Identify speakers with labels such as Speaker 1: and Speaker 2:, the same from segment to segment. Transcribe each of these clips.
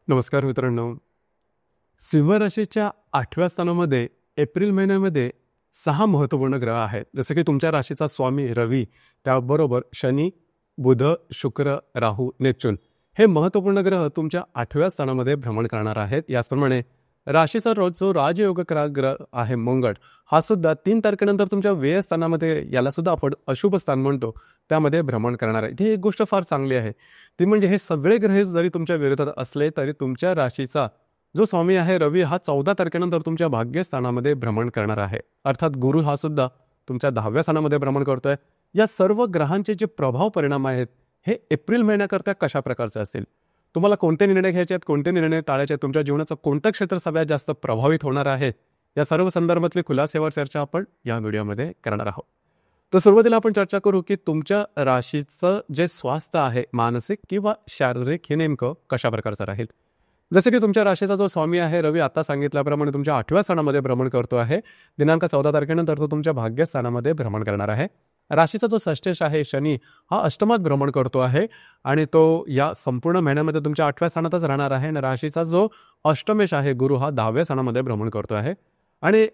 Speaker 1: नमस्कार मित्रांनो. सिंह राशीच्या 8व्या स्थानामध्ये एप्रिल महिन्यामध्ये 6 महत्त्वपूर्ण ग्रह आहेत. जसं की तुमच्या राशीचा स्वामी रवी, त्याबरोबर शनी, बुध, शुक्र, राहू, नेपच्यून हे महत्त्वपूर्ण ग्रह तुमच्या 8व्या स्थानामध्ये भ्रमण करणार आहेत. याचप्रमाणे राशीचा जो राजयोग ग्रह आहे मंगळ, हा सुद्धा 3 तारखेनंतर तुमच्या व्यय स्थानामध्ये, याला सुद्धा आपण अशुभ स्थान म्हणतो, त्यामध्ये भ्रमण करणार आहे. ही एक गोष्ट फार चांगली आहे. ती म्हणजे हे सगळे ग्रह जरी तुमच्या विरोधात असले तरी तुमच्या राशीचा जो स्वामी आहे रवी, हा 14 तारखेनंतर तुमच्या भाग्यस्थानामध्ये भ्रमण करणार आहे. अर्थात गुरु हा सुद्धा तुमच्या 10व्या स्थानामध्ये भ्रमण करतोय. या सर्व ग्रहांचे जे प्रभाव परिणाम आहेत हे एप्रिल महिन्याकरता कशा प्रकारचे असतील, तुम्हाला कोणते निर्णय घ्यायचे आहेत, कोणते निर्णय टाळायचे आहेत, तुमच्या जीवनाचं कोणतं क्षेत्र सगळ्यात जास्त प्रभावित होणार आहे, या सर्व संदर्भातली खुलासेवर चर्चा आपण या व्हिडिओमध्ये करणार आहोत. तर सुरुवातीला आपण चर्चा करू की तुमच्या राशीचं जे स्वास्थ्य आहे, मानसिक किंवा शारीरिक, हे नेमकं कशा प्रकारचं राहील. जसे की तुमच्या राशीचा जो स्वामी आहे रवी, आता सांगितल्याप्रमाणे तुमच्या 8व्या स्थानामध्ये भ्रमण करतो आहे. दिनांक 14 तारखेनंतर तो तुमच्या भाग्यस्थानामध्ये भ्रमण करणार आहे. राशीचा जो षष्ठेश आहे शनी, हा अष्टमात भ्रमण करतो आहे आणि तो या संपूर्ण महिन्यामध्ये तुमच्या 8व्या स्थानातच राहणार आहे. आणि राशीचा जो अष्टमेश आहे गुरु, हा 10व्या स्थानामध्ये भ्रमण करतो आहे. आणि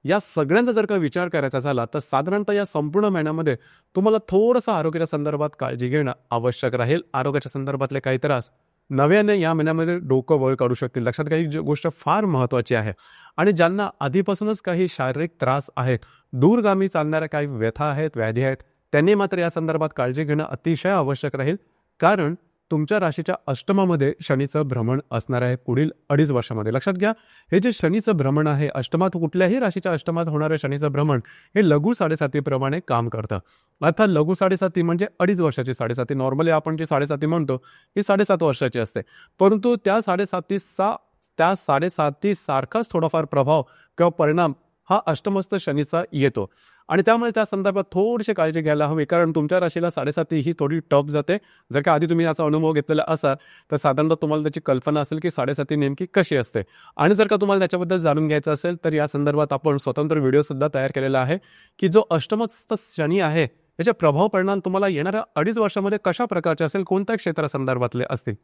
Speaker 1: या सगळ्यांचा जर का विचार करायचा झाला तर साधारणतः या संपूर्ण महिन्यामध्ये तुम्हाला थोडंसं आरोग्याच्या संदर्भात काळजी घेणं आवश्यक राहील. आरोग्याच्या संदर्भातले काही त्रास नव्याने या महिन्यामध्ये डोकं वळ काढू शकतील. लक्षात घ्या, ही गोष्ट फार महत्त्वाची आहे. आणि ज्यांना आधीपासूनच काही शारीरिक त्रास आहेत, दूरगामी चालणाऱ्या काही व्यथा आहेत, व्याधी आहेत, त्यांनी मात्र या संदर्भात काळजी घेणं अतिशय आवश्यक राहील. कारण तुमच्या राशीच्या अष्टमामध्ये शनीचं भ्रमण असणार आहे पुढील 2.5 वर्षामध्ये. लक्षात घ्या, हे जे शनीचं भ्रमण आहे अष्टमात, कुठल्याही राशीच्या अष्टमात होणारे शनीचं भ्रमण हे लघु 7.5 काम करतं. अर्थात लघु 7.5 म्हणजे 2.5 वर्षाची 7.5. नॉर्मली आपण जी 7.5 म्हणतो ही 7.5 वर्षाची असते. परंतु त्या 7.5 सारखाच थोडाफार प्रभाव किंवा परिणाम हा अष्टमस्थ शनीचा येतो. आणि त्यामुळे त्या संदर्भात थोडीशी काळजी घ्यायला हवी. कारण तुमच्या राशीला 7.5 ही थोडी टफ जाते. जर का आधी तुम्ही याचा अनुभव घेतलेला असाल तर साधारणतः तुम्हाला त्याची कल्पना असेल की 7.5 नेमकी कशी असते. आणि जर का तुम्हाला त्याच्याबद्दल जाणून घ्यायचं असेल तर या संदर्भात आपण स्वतंत्र व्हिडिओसुद्धा तयार केलेला आहे की जो अष्टमस्थ शनी आहे याचे प्रभाव परिणाम तुम्हाला येणाऱ्या 2.5 वर्षामध्ये कशा प्रकारचे असेल, कोणत्या क्षेत्रासंदर्भातले असतील.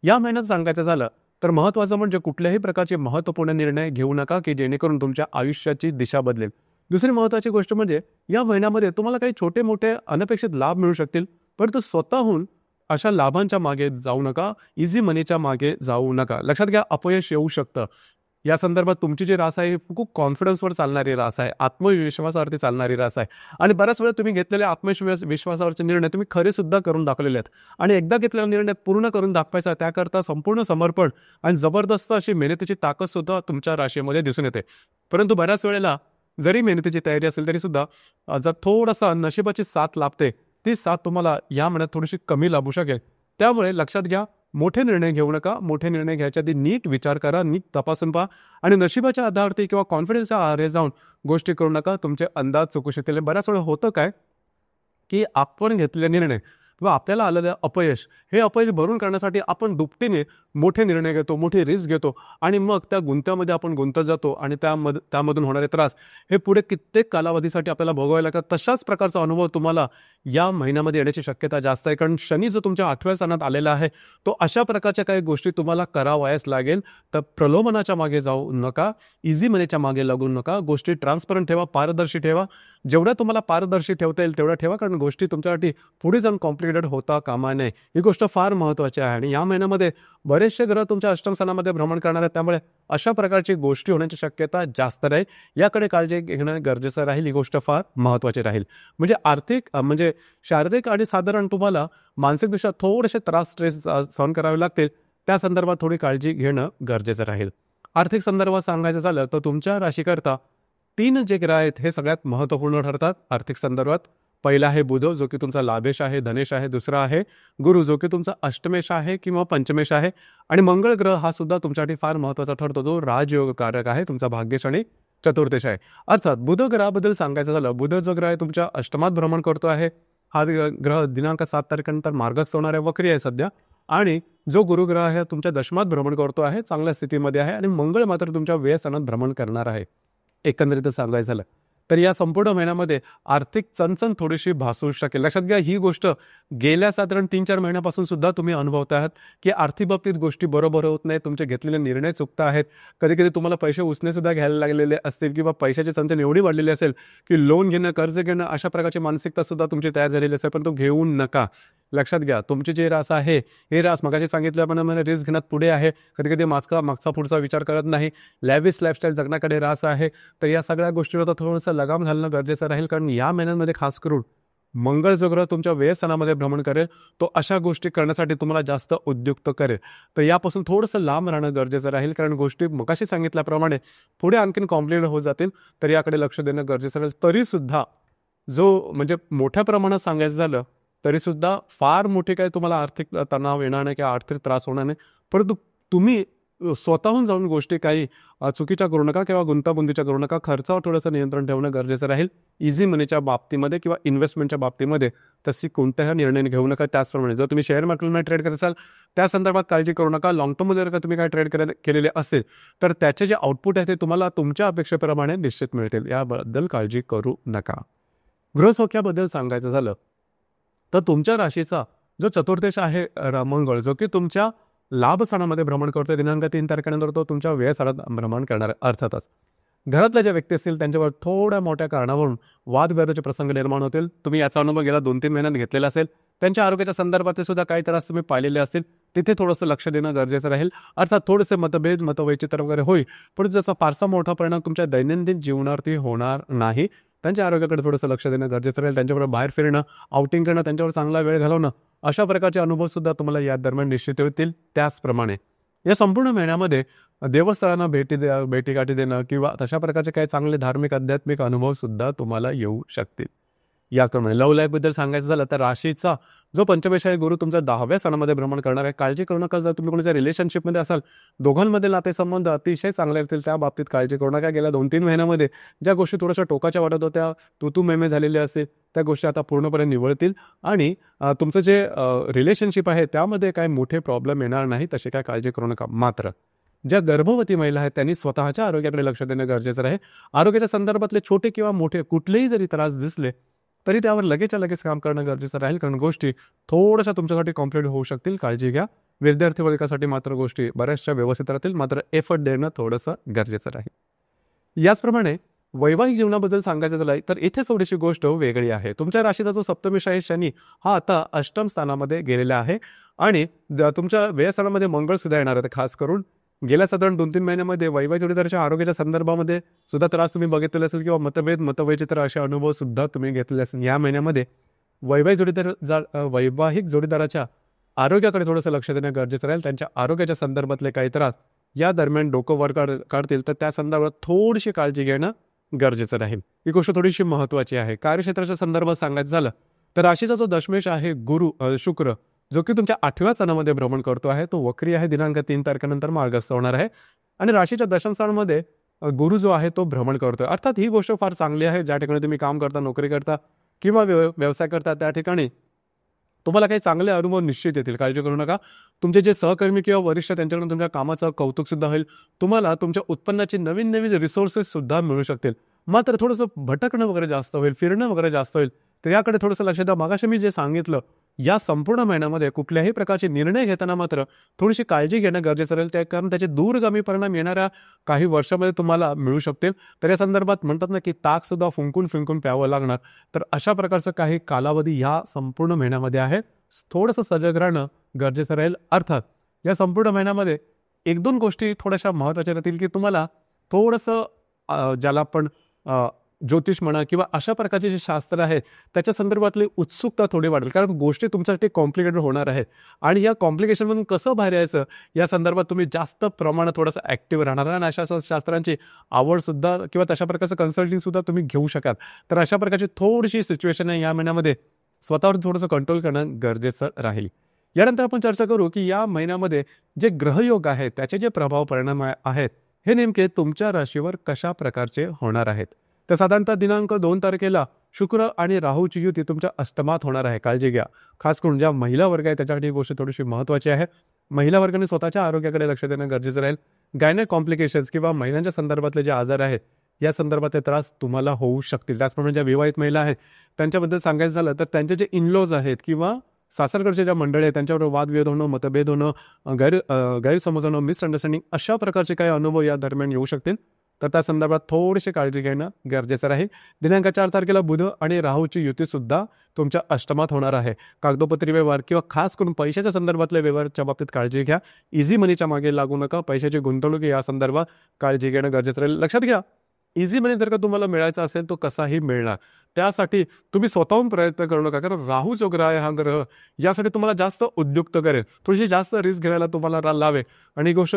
Speaker 1: या महिन्यात सांगायचं झालं तर महत्त्वाचं म्हणजे कुठल्याही प्रकारचे महत्त्वपूर्ण निर्णय घेऊ नका की जेणेकरून तुमच्या आयुष्याची दिशा बदलेल. दुसरी महत्त्वाची गोष्ट म्हणजे या महिन्यामध्ये तुम्हाला काही छोटे मोठे अनपेक्षित लाभ मिळू शकतील, परंतु स्वतःहून अशा लाभांच्या मागे जाऊ नका, इझी मनीच्या मागे जाऊ नका. लक्षात घ्या, अपयश येऊ शकतं. या संदर्भात तुमची जी रास आहे खूप कॉन्फिडन्सवर चालणारी रास आहे, आत्मविश्वासावरती चालणारी रास आहे. आणि बऱ्याच वेळा तुम्ही घेतलेले विश्वासावरचे निर्णय तुम्ही खरे सुद्धा करून दाखवलेले आहेत. आणि एकदा घेतलेला निर्णय पूर्ण करून दाखवायचा, त्याकरता संपूर्ण समर्पण आणि जबरदस्त अशी मेहनतीची ताकद सुद्धा तुमच्या राशीमध्ये दिसून येते. परंतु बऱ्याच वेळेला जरी मेहनतीची तयारी असेल तरी सुद्धा जर थोडासा नशिबाची साथ लाभते, ती साथ तुम्हाला या महिन्यात थोडीशी कमी लाभू शकेल. त्यामुळे लक्षात घ्या, मोठे निर्णय घेऊ नका. मोठे निर्णय घ्यायच्या आधी नीट विचार करा, नीट तपासून पहा. आणि नशिबाच्या आधारावरती किंवा कॉन्फिडन्सच्या आहारे जाऊन गोष्टी करू नका. तुमचे अंदाज चुकू शकतील. बऱ्याच वेळा होतं काय की आपण घेतलेले निर्णय किंवा आपल्याला आलेलं अपयश, हे अपयश भरून काढण्यासाठी आपण दुपटीने मोठे निर्णय घेतो, मोठी रिस्क घेतो आणि मग त्या गुंत्यामध्ये आपण गुंतत जातो. आणि त्यामधून होणारे त्रास हे पुढे कित्येक कालावधीसाठी आपल्याला भोगावे लागतात. तशाच प्रकारचा अनुभव तुम्हाला या महिन्यामध्ये येण्याची शक्यता जास्त आहे. कारण शनी जो तुमच्या 8व्या स्थानात आलेला आहे तो अशा प्रकारच्या काही गोष्टी तुम्हाला करावयास लागेल. तर प्रलोभनाच्या मागे जाऊ नका, इझी मनीच्या मागे लागू नका. गोष्टी ट्रान्सपरंट ठेवा, पारदर्शी ठेवा. जेवढ्या तुम्हाला पारदर्शी ठेवता येईल तेवढ्या ठेवा. कारण गोष्टी तुमच्यासाठी पुढे जाऊन कॉम्प्लिकेटेड होता कामा नये. ही गोष्ट फार महत्त्वाची आहे. आणि या महिन्यामध्ये बरेचसे ग्रह तुमच्या अष्टम स्थानामध्ये भ्रमण करणार आहेत. त्यामुळे अशा प्रकारची गोष्टी होण्याची शक्यता जास्त राहील. याकडे काळजी घेणं गरजेचं राहील. ही गोष्ट फार महत्त्वाची राहील. म्हणजे आर्थिक म्हणजे शारीरिक आणि साधारण तुम्हाला मानसिकदृष्ट्या थोडेसे त्रास, स्ट्रेस सहन करावे लागतील. त्या संदर्भात थोडी काळजी घेणं गरजेचं राहील. आर्थिक संदर्भात सांगायचं झालं तर तुमच्या राशीकरता 3 जे ग्रह आहेत हे सगळ्यात महत्त्वपूर्ण ठरतात आर्थिक संदर्भात. पहिला आहे बुध, जो की तुमचा लाभेश आहे, धनेश आहे. दुसरा आहे गुरु, जो की तुमचा अष्टमेश आहे किंवा पंचमेश आहे. आणि मंगळ ग्रह हा सुद्धा तुमच्यासाठी फार महत्त्वाचा ठरतो, जो राजयोग कारक आहे, तुमचा भाग्येश आणि चतुर्थेश आहे. अर्थात बुध ग्रहाबद्दल सांगायचं झालं, बुध जो ग्रह आहे तुमच्या अष्टमात भ्रमण करतो आहे. हा ग्रह दिनांक 7 तारखेनंतर मार्गस्थ होणार आहे, वक्री आहे सध्या. आणि जो गुरुग्रह आहे तुमच्या दशमात भ्रमण करतो आहे, चांगल्या स्थितीमध्ये आहे. आणि मंगळ मात्र तुमच्या व्यय स्थानात भ्रमण करणार आहे. एकंदरीत सांगायचं झालं तर या संपूर्ण महिन्यामध्ये आर्थिक चणचण थोडीशी भासू शकेल. लक्षात घ्या, ही गोष्ट गेल्या साधारण 3-4 महिन्यापासून सुद्धा तुम्ही अनुभवत आहात की आर्थिक बाबतीत गोष्टी बरोबर होत नाही, तुमचे घेतलेले निर्णय चुकता आहेत. कधी कधी तुम्हाला पैसे उसने सुद्धा घ्यायला लागलेले असतील किंवा पैशाची चणचण एवढी वाढलेली असेल की लोन घेणं, कर्ज घेणं अशा प्रकारची मानसिकता सुद्धा तुमची तयार झालेली असेल, पण तो घेऊ नका. लक्षात घ्या, तुमची जे रास आहे हे रास मगाशी सांगितल्याप्रमाणे रिस्क घेण्यात पुढे आहे. कधी कधी मागचा पुढचा विचार करत नाही, लॅविश लाईफस्टाईल जगण्याकडे रास आहे. तर या सगळ्या गोष्टीवर थोडंसं लगाम घालणं गरजेचं राहील, कारण या महिन्यांमध्ये खास करून मंगळ जो ग्रह तुमच्या व्ययस्थानामध्ये भ्रमण करेल, तो अशा गोष्टी करण्यासाठी तुम्हाला जास्त उद्युक्त करेल. तर यापासून थोडंसं लांब राहणं गरजेचं राहील, कारण गोष्टी मगाशी सांगितल्याप्रमाणे पुढे आणखीन कॉम्प्लिकेट होत जातील. तर याकडे लक्ष देणं गरजेचं राहील. तरीसुद्धा जो म्हणजे मोठ्या प्रमाणात सांगायचं झालं तरीसुद्धा फार मोठे काही तुम्हाला आर्थिक तणाव येणार नाही किंवा आर्थिक त्रास होणार नाही. परंतु तुम्ही स्वतःहून जाऊन गोष्टी काही चुकीच्या करू नका किंवा गुंतागुंतीच्या करू नका. खर्चावर थोडंसं नियंत्रण ठेवणं गरजेचं राहील. इझी मनीच्या बाबतीमध्ये किंवा इन्व्हेस्टमेंटच्या बाबतीमध्ये तशी कोणत्याही निर्णय घेऊ नका. त्याचप्रमाणे जर तुम्ही शेअर मार्केटमध्ये ट्रेड करत असाल त्या संदर्भात काळजी करू नका. लॉंग टर्ममध्ये जर का तुम्ही काय ट्रेड केलेले असेल तर त्याचे जे आउटपुट आहे ते तुम्हाला तुमच्या अपेक्षेप्रमाणे निश्चित मिळतील, याबद्दल काळजी करू नका. गृहसौख्याबद्दल सांगायचं झालं तर तुमच्या राशीचा जो चतुर्दश आहे मंगळ, जो की तुमच्या लाभ स्थानामध्ये भ्रमण करतोय, दिनांक 3 तारखेनंतर तो तुमच्या व्यय स्थानात भ्रमण करणार. अर्थातच घरातल्या ज्या व्यक्ती असतील त्यांच्यावर थोड्या मोठ्या कारणावरून वादविवादाचे प्रसंग निर्माण होतील. तुम्ही याचा अनुभव गेला 2-3 महिन्यात घेतलेला असेल. त्यांच्या आरोग्याच्या संदर्भात सुद्धा काही त्रास तुम्ही पाहिलेले असतील, तिथे थोडंसं लक्ष देणं गरजेचं राहील. अर्थात थोडेसे मतभेद, मतवैचित्र वगैरे होईल, पण त्याचा फारसा मोठा परिणाम तुमच्या दैनंदिन जीवनावरती होणार नाही. त्यांच्या आरोग्याकडे थोडंसं लक्ष देणं गरजेचं राहील. त्यांच्याबरोबर बाहेर फिरणं, आउटिंग करणं, त्यांच्यावर चांगला वेळ घालवणं अशा प्रकारचे अनुभव सुद्धा तुम्हाला या दरम्यान निश्चित होतील. त्याचप्रमाणे या संपूर्ण महिन्यामध्ये देवस्थळांना भेटीगाठी देणं किंवा तशा प्रकारचे काही चांगले धार्मिक आध्यात्मिक अनुभव सुद्धा तुम्हाला येऊ शकतील. याचप्रमाणे लव्ह लाईफबद्दल सांगायचं झालं तर राशीचा जो पंचमेशाही गुरु तुमच्या 10व्या स्थानामध्ये भ्रमण करणार आहे. काळजी करू नका. जर तुम्ही कोणाच्या रिलेशनशिपमध्ये असाल, दोघांमधील नातेसंबंध अतिशय चांगले असतील, त्या बाबतीत काळजी करू नका. गेल्या 2-3 महिन्यामध्ये ज्या गोष्टी थोड्याशा टोकाच्या वाटत होत्या, तू मेमे झालेल्या असतील, त्या गोष्टी आता पूर्णपणे निवळतील आणि तुमचं जे रिलेशनशिप आहे त्यामध्ये काही मोठे प्रॉब्लेम येणार नाही, तशी काय काळजी करू नका. मात्र ज्या गर्भवती महिला आहेत त्यांनी स्वतःच्या आरोग्याकडे लक्ष देणं गरजेचं आहे. आरोग्याच्या संदर्भातले छोटे किंवा मोठे कुठलेही जरी त्रास दिसले तरी त्यावर लगेचच्या लगेच काम करणं गरजेचं राहील, कारण गोष्टी थोड्याशा तुमच्यासाठी कॉम्प्लिकेट होऊ शकतील. काळजी घ्या. विद्यार्थी वर्गासाठी मात्र गोष्टी बऱ्याचशा व्यवस्थित राहतील, मात्र एफर्ट देणं थोडंसं गरजेचं राहील. याचप्रमाणे वैवाहिक जीवनाबद्दल सांगायचं झालं तर इथे थोडीशी गोष्ट वेगळी आहे. तुमच्या राशीचा जो सप्तमेशाही शनी हा आता अष्टम स्थानामध्ये गेलेला आहे आणि तुमच्या व्ययस्थानामध्ये मंगळ सुद्धा येणार आहे. खास करून गेल्या साधारण 2-3 महिन्यामध्ये वैवाहिक जोडीदाराच्या आरोग्याच्या संदर्भामध्ये सुद्धा त्रास तुम्ही बघितलेला असेल किंवा मतभेद, मतवैचित्र असे अनुभव सुद्धा तुम्ही घेतलेले असेल. या महिन्यामध्ये वैवाहिक जोडीदाराच्या आरोग्याकडे थोडंसं लक्ष देणं गरजेचं राहील. त्यांच्या आरोग्याच्या संदर्भातले काही त्रास या दरम्यान डोकं वर काढतील, तर त्या संदर्भात थोडीशी काळजी घेणं गरजेचं राहील. ही गोष्ट थोडीशी महत्त्वाची आहे. कार्यक्षेत्राच्या संदर्भात सांगायचं झालं तर राशीचा जो दशमेश आहे शुक्र, जो की तुमच्या 8व्या स्थानामध्ये भ्रमण करतो आहे, तो वक्री आहे. दिनांक 3 तारखेनंतर मार्गस्थ होणार आहे आणि राशीच्या दशम स्थानामध्ये गुरु जो आहे तो भ्रमण करतोय. अर्थात ही गोष्ट फार चांगली आहे. ज्या ठिकाणी तुम्ही काम करता, नोकरी करता किंवा व्यवसाय करता त्या ठिकाणी तुम्हाला काही चांगले अनुभव निश्चित येतील. काळजी करू नका. तुमचे जे सहकर्मी किंवा वरिष्ठ त्यांच्याकडून तुमच्या कामाचं कौतुक सुद्धा होईल. तुम्हाला तुमच्या उत्पन्नाची नवीन नवीन रिसोर्सेस सुद्धा मिळू शकतील. मात्र थोडंसं भटकणं वगैरे जास्त होईल, फिरणं वगैरे जास्त होईल, तर याकडे थोडंसं लक्ष द्या. मागाशी मी जे सांगितलं, या संपूर्ण महिन्यामध्ये कुठल्याही प्रकारचे निर्णय घेताना मात्र थोडीशी काळजी घेणं गरजेचं राहील, कारण त्याचे दूरगामी परिणाम येणाऱ्या काही वर्षामध्ये तुम्हाला मिळू शकतील. तर या संदर्भात म्हणतात ना की ताक सुद्धा फुंकून फिंकून प्यावं लागणार. तर अशा प्रकारचं काही कालावधी या संपूर्ण महिन्यामध्ये आहे. थोडंसं सजग राहणं गरजेचं राहील. अर्थात या संपूर्ण महिन्यामध्ये 1-2 गोष्टी थोड्याशा महत्त्वाच्या राहतील की तुम्हाला थोडंसं ज्याला आपण ज्योतिष म्हणा किंवा अशा प्रकारचे जे शास्त्र आहे त्याच्या संदर्भातली उत्सुकता थोडी वाढेल, कारण गोष्टी तुमच्यासाठी कॉम्प्लिकेटेड होणार आहेत आणि या कॉम्प्लिकेशनमधून कसं बाहेर यायचं या संदर्भात तुम्ही जास्त प्रमाणात थोडंसं ॲक्टिव्ह राहणार आणि अशा शास्त्रांची आवडसुद्धा किंवा तशा प्रकारचं कन्सल्टिंगसुद्धा तुम्ही घेऊ शकाल. तर अशा प्रकारची थोडीशी सिच्युएशन आहे या महिन्यामध्ये, स्वतःवर थोडंसं कंट्रोल करणं गरजेचं राहील. यानंतर आपण चर्चा करू की या महिन्यामध्ये जे ग्रहयोग आहेत त्याचे जे प्रभाव परिणाम आहेत हे नेमके तुमच्या राशीवर कशा प्रकारचे होणार आहेत. तर साधारणतः दिनांक 2 तारखेला शुक्र आणि राहूची युती तुमच्या अष्टमात होणार आहे. काळजी घ्या. खास करून ज्या महिला वर्ग आहे त्याच्यासाठी ही गोष्ट थोडीशी महत्त्वाची आहे. महिला वर्गाने स्वतःच्या आरोग्याकडे लक्ष देणं गरजेचं राहील. गायनेक कॉम्प्लिकेशन्स किंवा महिलांच्या संदर्भातले जे आजार आहेत या संदर्भात ते त्रास तुम्हाला होऊ शकतील. त्याचप्रमाणे ज्या विवाहित महिला आहेत त्यांच्याबद्दल सांगायचं झालं तर त्यांचे जे इनलॉज आहेत किंवा सासरकडच्या ज्या मंडळी आहेत त्यांच्याबरोबर वादविवाद होणं, मतभेद होणं, गैरसमज होणं, मिसअंडरस्टँडिंग अशा प्रकारचे काही अनुभव या दरम्यान येऊ शकतील. तर त्या संदर्भात थोडीशी काळजी घेणं गरजेचं आहे. दिनांक 4 तारखेला बुध आणि राहूची युतीसुद्धा तुमच्या अष्टमात होणार आहे. कागदोपत्री व्यवहार किंवा खास करून पैशाच्या संदर्भातल्या व्यवहाराच्या बाबतीत काळजी घ्या. इझी मनीच्या मागे लागू नका. पैशाची गुंतवणूक या संदर्भात काळजी घेणं गरजेचं राहील. लक्षात घ्या, इझी मनी जर का तुम्हाला मिळायचा असेल तो कसाही मिळणार. त्यासाठी तुम्ही स्वतःहून प्रयत्न करू नका, कारण राहू जो ग्रह आहे हा ग्रह यासाठी तुम्हाला जास्त उद्युक्त करेल, थोडीशी जास्त रिस्क घ्यायला तुम्हाला लावेल. आणि ही गोष्ट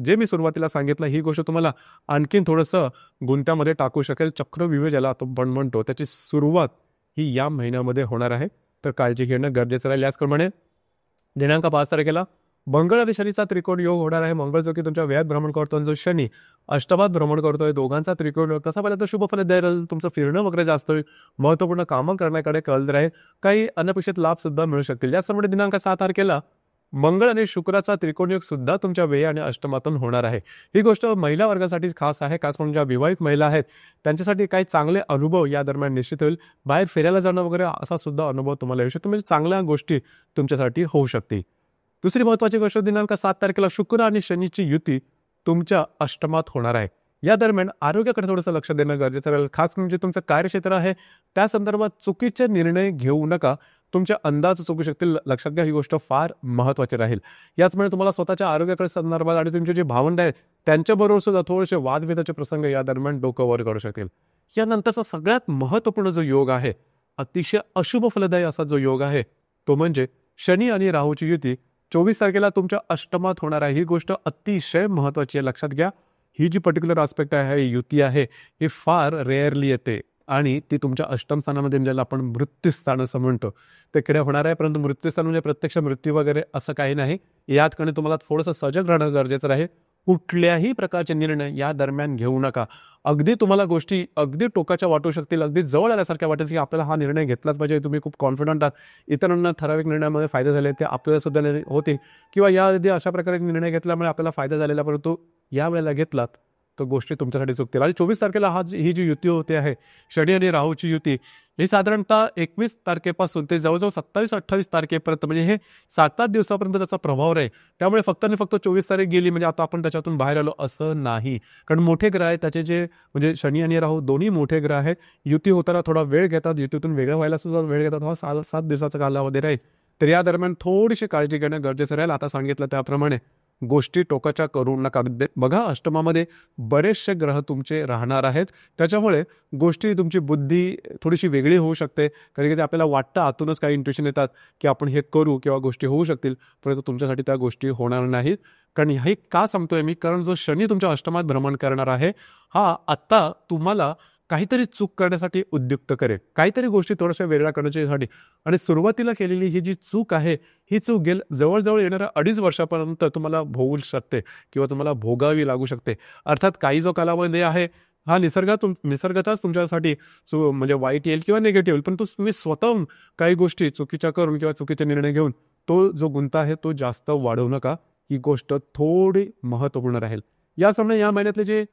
Speaker 1: जे मी सुरुवातीला सांगितलं ही गोष्ट तुम्हाला आणखीन थोडंसं गुंत्यामध्ये टाकू शकेल. चक्रव्यूह ज्याला आपण म्हणतो त्याची सुरुवात ही या महिन्यामध्ये होणार आहे. तर काळजी घेणं गरजेचं राहील. याचप्रमाणे दिनांक 5 तारखेला मंगळ आणि शनीचा त्रिकोण योग होणार आहे. मंगळ जो की तुमच्या व्ययात भ्रमण करतो आणि जो शनी अष्टमात भ्रमण करतोय, दोघांचा त्रिकोण योग. तसा पाहिलं तर शुभ फल द्यायला तुमचं फिरणं वगैरे जास्त होईल. महत्त्वपूर्ण कामं करण्याकडे कल राहील. काही अनपेक्षित लाभ सुद्धा मिळू शकतील. त्याचप्रमाणे दिनांक 6 तारखेला मंगळ आणि शुक्राचा त्रिकोण योग सुद्धा तुमच्या व्यय आणि अष्टमातून होणार आहे. ही गोष्ट महिला वर्गासाठी खास आहे. खास म्हणून ज्या विवाहित महिला आहेत त्यांच्यासाठी काही चांगले अनुभव या दरम्यान निश्चित होईल. बाहेर फिरायला जाणं वगैरे असा सुद्धा अनुभव तुम्हाला येऊ शकतो. म्हणजे चांगल्या गोष्टी तुमच्यासाठी होऊ शकतील. दुसरी महत्त्वाची गोष्ट, दिनांक 7 तारखेला शुक्र आणि शनीची युती तुमच्या अष्टमात होणार आहे. या दरम्यान आरोग्याकडे थोडंसं लक्ष देणं गरजेचं राहील. खास म्हणजे तुमचं कार्यक्षेत्र आहे त्या संदर्भात चुकीचे निर्णय घेऊ नका. तुमचे अंदाज चुकू शकतील. लक्षात घ्या, ही गोष्ट फार महत्त्वाची राहील. याचमुळे तुम्हाला स्वतःच्या आरोग्याकडे संदर्भात आणि तुमचे जे भावंड आहेत त्यांच्याबरोबर सुद्धा थोडेसे वादविवादाचे प्रसंग या दरम्यान डोकं वर करू शकतील. यानंतरचा सगळ्यात महत्त्वपूर्ण जो योग आहे, अतिशय अशुभ फलदायी असा जो योग आहे तो म्हणजे शनी आणि राहूची युती 24 तारखेला तुमच्या अष्टमात होणार आहे. ही गोष्ट अतिशय महत्त्वाची आहे. लक्षात घ्या, ही जी पर्टिक्युलर आस्पेक्ट आहे, युती आहे, ही फार रेअरली येते आणि ती तुमच्या अष्टम स्थानामध्ये ज्याला आपण मृत्यूस्थान असं म्हणतो तिकडे होणार आहे. परंतु मृत्यूस्थान म्हणजे प्रत्यक्ष मृत्यू वगैरे असं काही नाही. याकडे तुम्हाला थोडंसं सजग राहणं गरजेचं आहे. कुठल्याही प्रकारचे निर्णय या दरम्यान घेऊ नका. अगदी तुम्हाला गोष्टी अगदी टोकाच्या वाटू शकतील, अगदी जवळ आल्यासारख्या वाटेल की आपल्याला हा निर्णय घेतलाच पाहिजे, तुम्ही खूप कॉन्फिडंट आहात, इतरांना ठराविक निर्णयामध्ये फायदे झाले ते आपल्याला सुद्धा होते किंवा याआधी अशा प्रकारे निर्णय घेतल्यामुळे आपल्याला फायदा झालेला, परंतु या वेळेला घेतलात तर गोष्टी तुमच्यासाठी चुकतील. आणि 24 तारखेला ही जी युती होते आहे शनी आणि राहूची युती, ही साधारणतः 21 तारखेपासून ते जवळजवळ 27-28 तारखेपर्यंत म्हणजे हे 7-8 दिवसापर्यंत त्याचा प्रभाव राहील. त्यामुळे फक्त आणि फक्त 24 तारीख गेली म्हणजे आता आपण त्याच्यातून बाहेर आलो असं नाही. कारण मोठे ग्रह आहेत त्याचे जे म्हणजे शनी आणि राहू दोन्ही मोठे ग्रह आहेत. युती होताना थोडा वेळ घेतात, युतीतून वेगळं व्हायला सुद्धा वेळ घेतात. हा 7 दिवसाचा कालावधी राहील. तर या दरम्यान थोडीशी काळजी घेणं गरजेचं राहील. आता सांगितलं त्याप्रमाणे गोष्टी टोकाच्या करू नका. बघा, अष्टमामध्ये बरेचसे ग्रह तुमचे राहणार आहेत. त्याच्यामुळे गोष्टी तुमची बुद्धी थोडीशी वेगळी होऊ शकते. कधी कधी आपल्याला वाटतं आतूनच काही इंट्युशन येतात की आपण हे करू किंवा गोष्टी होऊ शकतील, परंतु तुमच्यासाठी त्या गोष्टी होणार नाहीत. कारण हे का सांगतोय मी, कारण जो शनी तुमच्या अष्टमात भ्रमण करणार आहे हा आत्ता तुम्हाला काहीतरी चूक करण्यासाठी उद्युक्त करेल, काहीतरी गोष्टी थोड्याशा वेगळ्या करण्यासाठी. आणि सुरुवातीला केलेली ही जी चूक आहे ही चूक जवळजवळ येणाऱ्या 2.5 वर्षापर्यंत तुम्हाला भोगू शकते किंवा तुम्हाला भोगावी लागू शकते. अर्थात काही जो कालावधी आहे हा निसर्गताच तुमच्यासाठी म्हणजे वाईट येईल किंवा निगेटिव्ह येईल, पण तुम्ही स्वतःहून काही गोष्टी चुकीच्या करून किंवा चुकीचे निर्णय घेऊन तो जो गुंता आहे तो जास्त वाढवू नका. ही गोष्ट थोडी महत्त्वपूर्ण राहील. याचप्रमाणे या महिन्यातले जे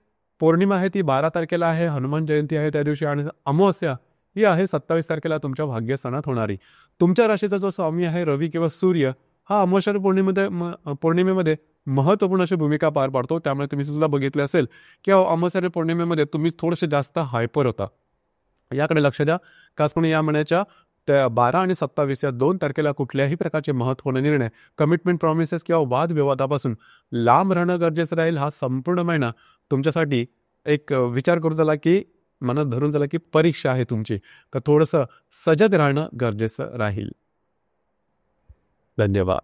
Speaker 1: पौर्णिमा आहे ती 12 तारखेला आहे, हनुमान जयंती आहे त्या दिवशी, आणि अमावस्या ही आहे 27 तारखेला तुमच्या भाग्यस्थानात होणारी. तुमच्या राशीचा जो स्वामी आहे रवी किंवा सूर्य हा अमावस्या पौर्णिमेमध्ये महत्त्वपूर्ण अशी भूमिका पार पाडतो. त्यामुळे तुम्ही सुद्धा बघितले असेल की अमावस्या पौर्णिमेमध्ये तुम्ही थोडेसे जास्त हायपर होता. याकडे लक्ष द्या. खास करून या महिन्याच्या त्या 12 आणि 27 या 2 तारखेला कुठल्याही प्रकारचे महत्त्वपूर्ण निर्णय, कमिटमेंट, प्रॉमिसेस किंवा वादविवादापासून लांब राहणं गरजेचं राहील. हा संपूर्ण महिना तुमच्यासाठी एक विचार करू झाला की मनात धरून झाला की परीक्षा आहे तुमची, तर थोडंसं सजग राहणं गरजेचं राहील. धन्यवाद.